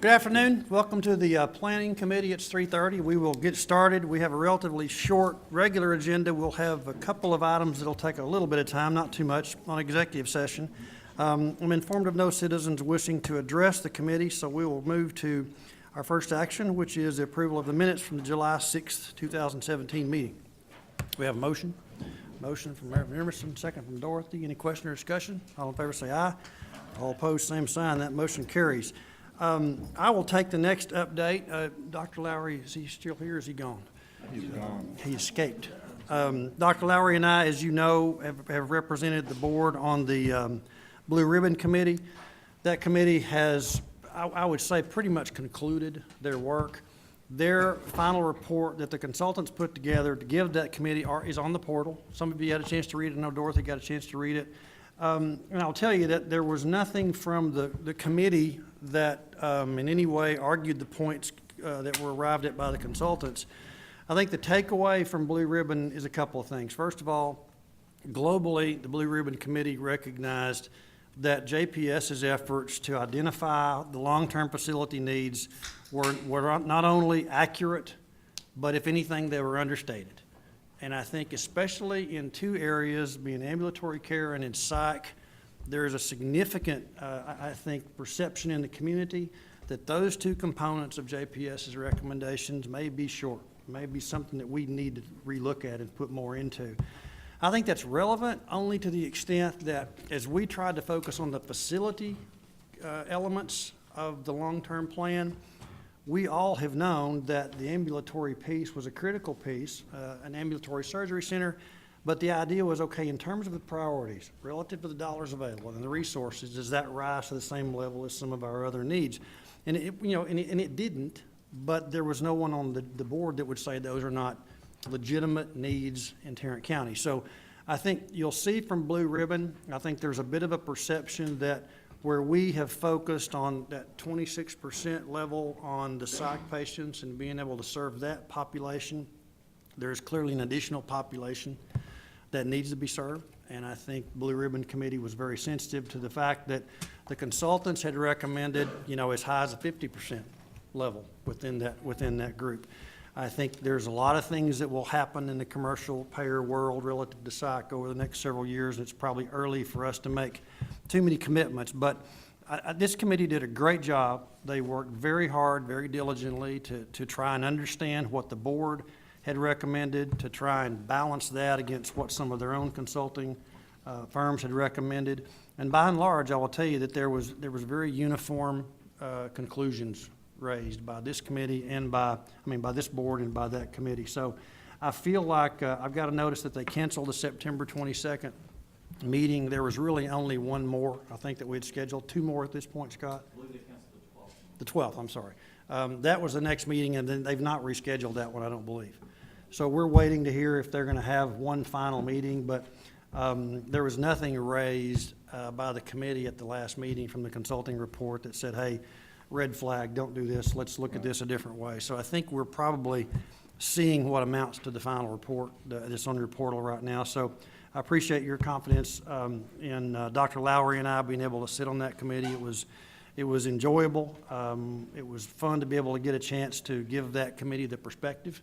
Good afternoon. Welcome to the Planning Committee. It's 3:30. We will get started. We have a relatively short regular agenda. We'll have a couple of items that'll take a little bit of time, not too much, on executive session. I'm informed of no citizens wishing to address the committee, so we will move to our first action, which is the approval of the minutes from the July 6th, 2017 meeting. We have a motion. Motion from Mayor Emerson, second from Dorothy. Any question or discussion? All in favor say aye. All opposed, same sign. That motion carries. I will take the next update. Dr. Lowry, is he still here or is he gone? He's gone. He escaped. Dr. Lowry and I, as you know, have represented the board on the Blue Ribbon Committee. That committee has, I would say, pretty much concluded their work. Their final report that the consultants put together to give that committee is on the portal. Some of you had a chance to read it. I know Dorothy got a chance to read it. And I'll tell you that there was nothing from the committee that in any way argued the points that were arrived at by the consultants. I think the takeaway from Blue Ribbon is a couple of things. First of all, globally, the Blue Ribbon Committee recognized that JPS's efforts to identify the long-term facility needs were not only accurate, but if anything, they were understated. And I think especially in two areas, being ambulatory care and in psych, there is a significant, I think, perception in the community that those two components of JPS's recommendations may be short, may be something that we need to relook at and put more into. I think that's relevant only to the extent that as we tried to focus on the facility elements of the long-term plan, we all have known that the ambulatory piece was a critical piece, an ambulatory surgery center, but the idea was, okay, in terms of the priorities, relative to the dollars available and the resources, does that rise to the same level as some of our other needs? And it didn't, but there was no one on the board that would say those are not legitimate needs in Tarrant County. So I think you'll see from Blue Ribbon, I think there's a bit of a perception that where we have focused on that 26% level on the psych patients and being able to serve that population, there's clearly an additional population that needs to be served. And I think Blue Ribbon Committee was very sensitive to the fact that the consultants had recommended, as high as a 50% level within that group. I think there's a lot of things that will happen in the commercial payer world relative to psych over the next several years. It's probably early for us to make too many commitments, but this committee did a great job. They worked very hard, very diligently to try and understand what the board had recommended, to try and balance that against what some of their own consulting firms had recommended. And by and large, I will tell you that there was very uniform conclusions raised by this committee and by this board and by that committee. So I feel like I've got to notice that they canceled the September 22nd meeting. There was really only one more, I think, that we had scheduled. Two more at this point, Scott? I believe they canceled the 12th, I'm sorry. That was the next meeting, and then they've not rescheduled that one, I don't believe. So we're waiting to hear if they're going to have one final meeting, but there was nothing raised by the committee at the last meeting from the consulting report that said, hey, red flag, don't do this, let's look at this a different way. So I think we're probably seeing what amounts to the final report that's on your portal right now. So I appreciate your confidence in Dr. Lowry and I being able to sit on that committee. It was enjoyable. It was fun to be able to get a chance to give that committee the perspective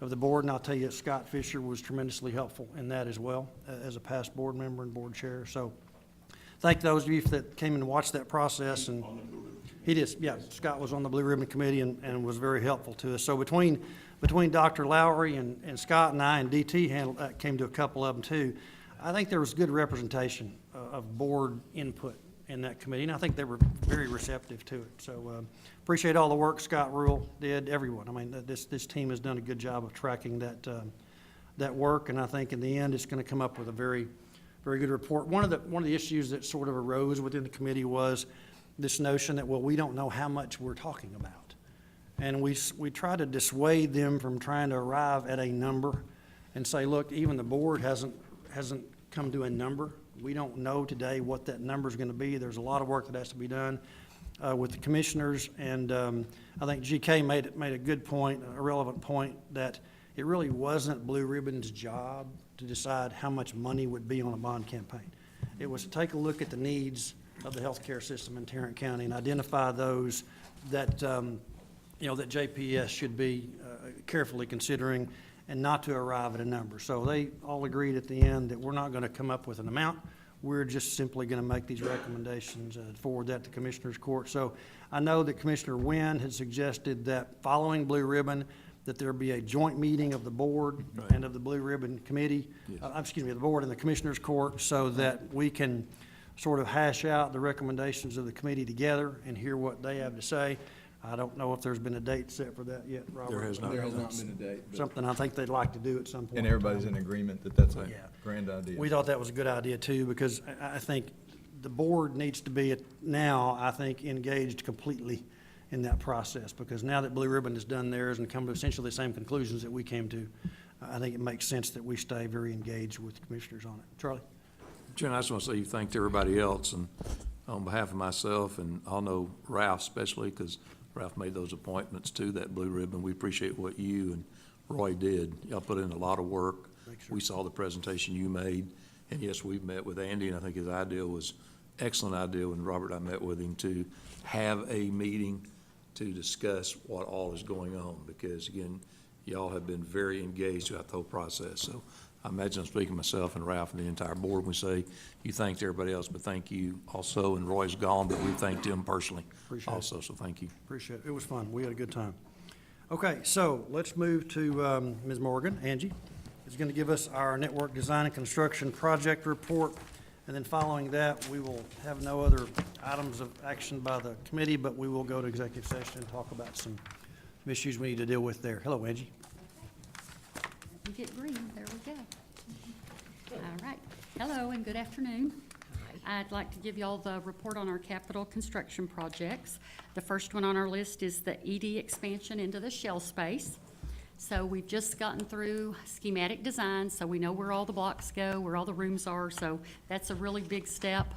of the board, and I'll tell you, Scott Fisher was tremendously helpful in that as well as a past board member and board chair. So thank those of you that came and watched that process. And he did, yeah, Scott was on the Blue Ribbon Committee and was very helpful to us. So between Dr. Lowry and Scott and I and DT came to a couple of them too, I think there was good representation of board input in that committee, and I think they were very receptive to it. So appreciate all the work Scott Rule did, everyone. I mean, this team has done a good job of tracking that work, and I think in the end it's going to come up with a very, very good report. One of the issues that sort of arose within the committee was this notion that, well, we don't know how much we're talking about. And we try to dissuade them from trying to arrive at a number and say, look, even the board hasn't come to a number. We don't know today what that number is going to be. There's a lot of work that has to be done with the commissioners. And I think GK made a good point, a relevant point, that it really wasn't Blue Ribbon's job to decide how much money would be on a bond campaign. It was to take a look at the needs of the healthcare system in Tarrant County and identify those that, you know, that JPS should be carefully considering and not to arrive at a number. So they all agreed at the end that we're not going to come up with an amount. We're just simply going to make these recommendations and forward that to Commissioners Court. So I know that Commissioner Wynn had suggested that following Blue Ribbon, that there be a joint meeting of the board and of the Blue Ribbon Committee, excuse me, the board and the Commissioners Court, so that we can sort of hash out the recommendations of the committee together and hear what they have to say. I don't know if there's been a date set for that yet, Robert. There has not There has not been a date. but- Something I think they'd like to do at some point. And everybody's in agreement that that's a Yeah. grand idea. We thought that was a good idea too, because I think the board needs to be now, I think, engaged completely in that process, because now that Blue Ribbon has done theirs and come to essentially the same conclusions that we came to, I think it makes sense that we stay very engaged with the commissioners on it. Charlie? Jen, I just want to say thank to everybody else, and on behalf of myself, and I'll know Ralph especially, because Ralph made those appointments to that Blue Ribbon. We appreciate what you and Roy did. Y'all put in a lot of work. We saw the presentation you made, and yes, we've met with Andy, and I think his idea was excellent idea when Robert and I met with him to have a meeting to discuss what all is going on, because again, y'all have been very engaged throughout the whole process. So I imagine I'm speaking myself and Ralph and the entire board when we say you thanked everybody else, but thank you also, and Roy's gone, but we thanked him personally Appreciate it. also, so thank you. Appreciate it. It was fun. We had a good time. Okay, so let's move to Ms. Morgan. Angie is going to give us our network design and construction project report. And then following that, we will have no other items of action by the committee, but we will go to executive session and talk about some issues we need to deal with there. Hello, Angie. We get green, there we go. All right, hello and good afternoon. I'd like to give y'all the report on our capital construction projects. The first one on our list is the ED expansion into the shell space. So we've just gotten through schematic design, so we know where all the blocks go, where all the rooms are, so that's a really big step.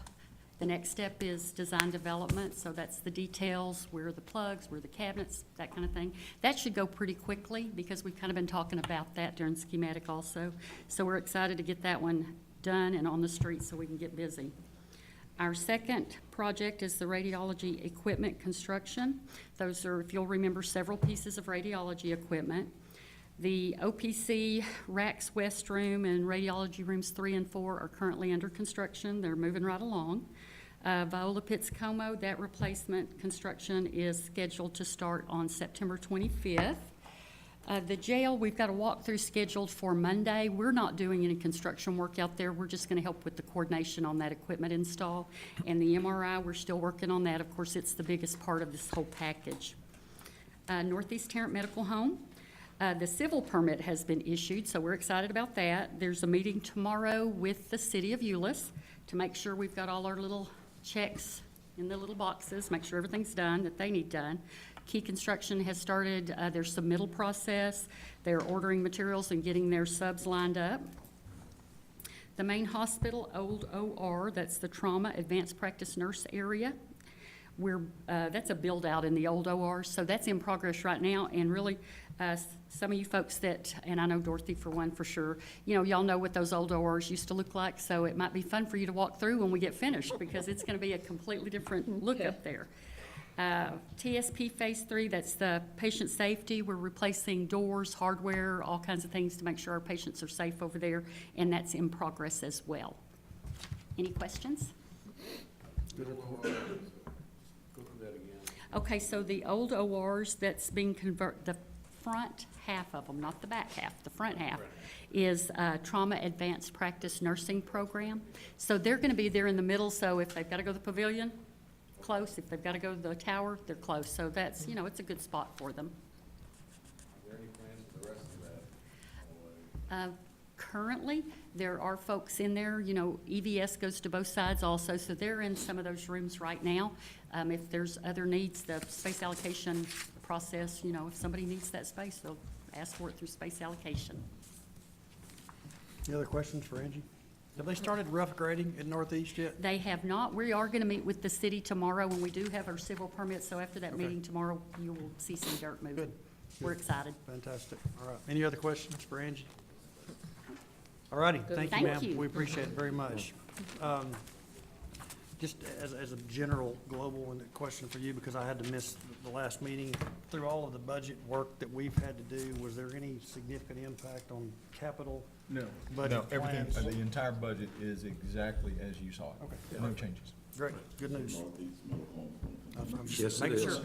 The next step is design development, so that's the details, where are the plugs, where are the cabinets, that kind of thing. That should go pretty quickly, because we've kind of been talking about that during schematic also. So we're excited to get that one done and on the street so we can get busy. Our second project is the radiology equipment construction. Those are, if you'll remember, several pieces of radiology equipment. The OPC Racks West Room and radiology rooms 3 and 4 are currently under construction. They're moving right along. Viola Pitts Como, that replacement construction is scheduled to start on September 25th. The jail, we've got a walkthrough scheduled for Monday. We're not doing any construction work out there. We're just gonna help with the coordination on that equipment install. And the MRI, we're still working on that. Of course, it's the biggest part of this whole package. Northeast Tarrant Medical Home. The civil permit has been issued, so we're excited about that. There's a meeting tomorrow with the city of Euless to make sure we've got all our little checks in the little boxes, make sure everything's done that they need done. Key Construction has started their submittal process. They're ordering materials and getting their subs lined up. The main hospital, Old OR, that's the trauma advanced practice nurse area. That's a build out in the old OR, so that's in progress right now. And really, some of you folks that, and I know Dorothy for one for sure, you know, y'all know what those old ORs used to look like, so it might be fun for you to walk through when we get finished, because it's gonna be a completely different look up there. TSP Phase 3, that's the patient safety. We're replacing doors, hardware, all kinds of things to make sure our patients are safe over there, and that's in progress as well. Any questions? Okay, so the old ORs that's being converted, the front half of them, not the back half, the front half, is Trauma Advanced Practice Nursing Program. So they're gonna be there in the middle, so if they've gotta go to the pavilion, close. If they've gotta go to the tower, they're close. So that's, you know, it's a good spot for them. Are there any plans for the rest of that? Currently, there are folks in there, you know, EVS goes to both sides also, so they're in some of those rooms right now. If there's other needs, the space allocation process, you know, if somebody needs that space, they'll ask for it through space allocation. Any other questions for Angie? Have they started rough grading at Northeast yet? They have not. We are gonna meet with the city tomorrow when we do have our civil permits, so after that Okay. meeting tomorrow, you will see some dirt moving. Good. We're excited. Fantastic. All right. Any other questions for Angie? All righty. Thank you, Thank ma'am. you. We appreciate it very much. just as a general global and question for you, because I had to miss the last meeting, through all of the budget work that we've had to do, was there any significant impact on capital? No. Budget No, everything, plans? the entire budget is exactly as you saw it. Okay. No changes. Great, good news. I'm just Yes, it making is.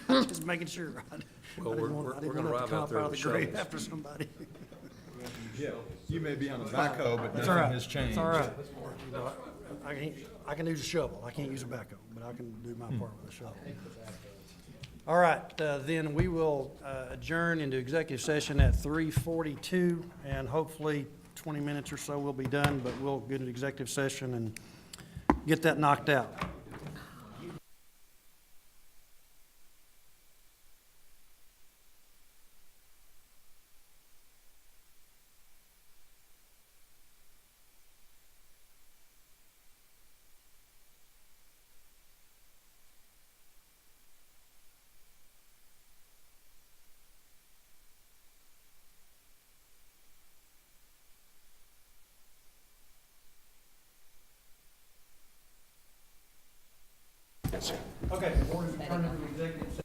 sure. Just making sure. Well, I didn't want- I we're didn't gonna want to arrive out comp there out of with the grave shovels. after somebody. Yeah, you may be on a backhoe, but It's all nothing right. has changed. It's all right. You know, I can use a shovel. I can't use a backhoe, but I can do my part with a shovel. All right, then we will adjourn into executive session at 3:42, and hopefully 20 minutes or so we'll be done, but we'll get an executive session and get that knocked out. Okay, the board is returning to executive session.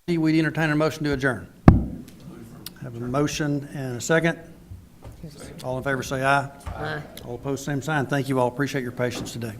We'd entertain a motion to adjourn. Have a motion and a second. All in favor say aye. Aye. All opposed, same sign. Thank you all. Appreciate your patience today.